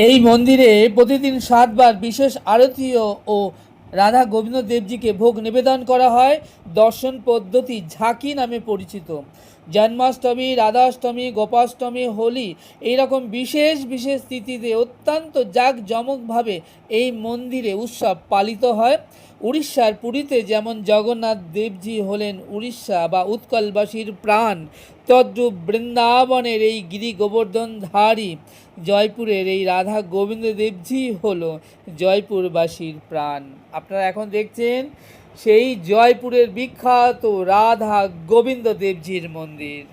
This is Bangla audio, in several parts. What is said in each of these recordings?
এই মন্দিরে প্রতিদিন 7 বার বিশেষ আরতি ও রাধা গোবিন্দ দেবজিকে ভোগ নিবেদন করা হয়। দর্শন পদ্ধতি ঝাঁকি নামে পরিচিত। জন্মাষ্টমী, রাধাষ্টমী, গোপাষ্টমী, হোলি এইরকম বিশেষ বিশেষ তিথিতে অত্যন্ত জাঁকজমকভাবে এই মন্দিরে উৎসব পালিত হয়। উড়িষ্যার পুরীতে যেমন জগন্নাথ দেবজি হলেন উড়িষ্যা বা উৎকলবাসীর প্রাণ, তদ্রূপ বৃন্দাবনের এই গিরি গোবর্ধনধারী জয়পুরের এই রাধা গোবিন্দ দেবজি হল জয়পুরবাসীর প্রাণ। আপনারা এখন দেখছেন সেই জয়পুরের বিখ্যাত রাধা গোবিন্দ দেবজির মন্দির।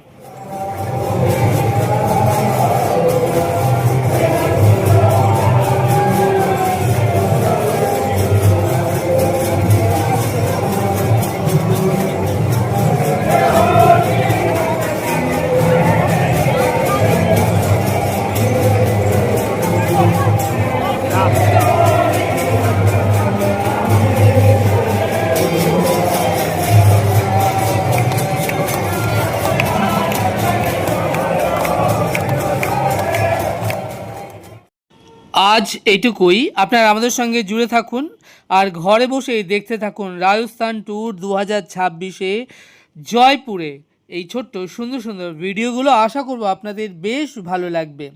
আজ এইটুকুই। আপনারা আমাদের সঙ্গে জুড়ে থাকুন আর ঘরে বসেই দেখতে থাকুন রাজস্থান ট্যুর 2026-এ জয়পুরে এই ছোট্ট সুন্দর সুন্দর ভিডিওগুলো। আশা করব আপনাদের বেশ ভালো লাগবে।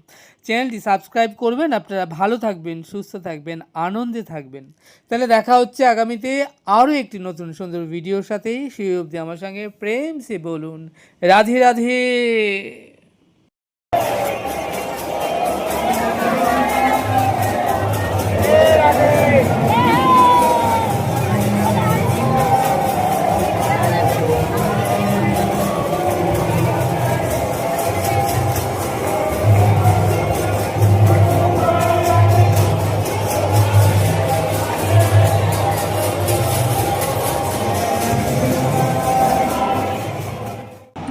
চ্যানেলটি সাবস্ক্রাইব করবেন। আপনারা ভালো থাকবেন, সুস্থ থাকবেন, আনন্দে থাকবেন। তাহলে দেখা হচ্ছে আগামীতে আরও একটি নতুন সুন্দর ভিডিওর সাথেই। সেই অবধি আমার সঙ্গে প্রেম সে বলুন রাধে রাধে।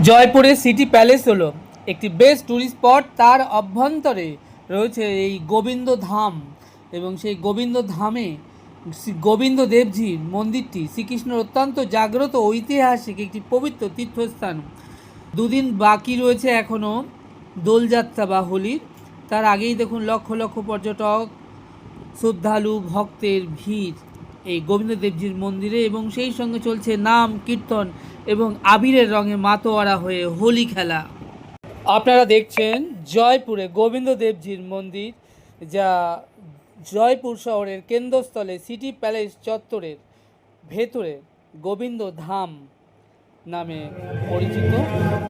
জয়পুরে সিটি প্যালেস হলো একটি বেস্ট ট্যুরিস্ট স্পট। তার অভ্যন্তরে রয়েছে এই গোবিন্দ ধাম এবং সেই গোবিন্দ ধামে গোবিন্দ দেবজির মন্দিরটি শ্রীকৃষ্ণের অত্যন্ত জাগ্রত ঐতিহাসিক একটি পবিত্র তীর্থস্থান। দুদিন বাকি রয়েছে এখনও দোলযাত্রা বা হোলির। তার আগেই দেখুন লক্ষ লক্ষ পর্যটক, শ্রদ্ধালু, ভক্তের ভিড় এই গোবিন্দ দেবজির মন্দিরে, এবং সেই সঙ্গে চলছে নাম কীর্তন এবং আবিরের রঙে মাতোয়ারা হয়ে হোলি খেলা। আপনারা দেখছেন জয়পুরে গোবিন্দ দেবজির মন্দির, যা জয়পুর শহরের কেন্দ্রস্থলে সিটি প্যালেস চত্বরের ভেতরে গোবিন্দ ধাম নামে পরিচিত।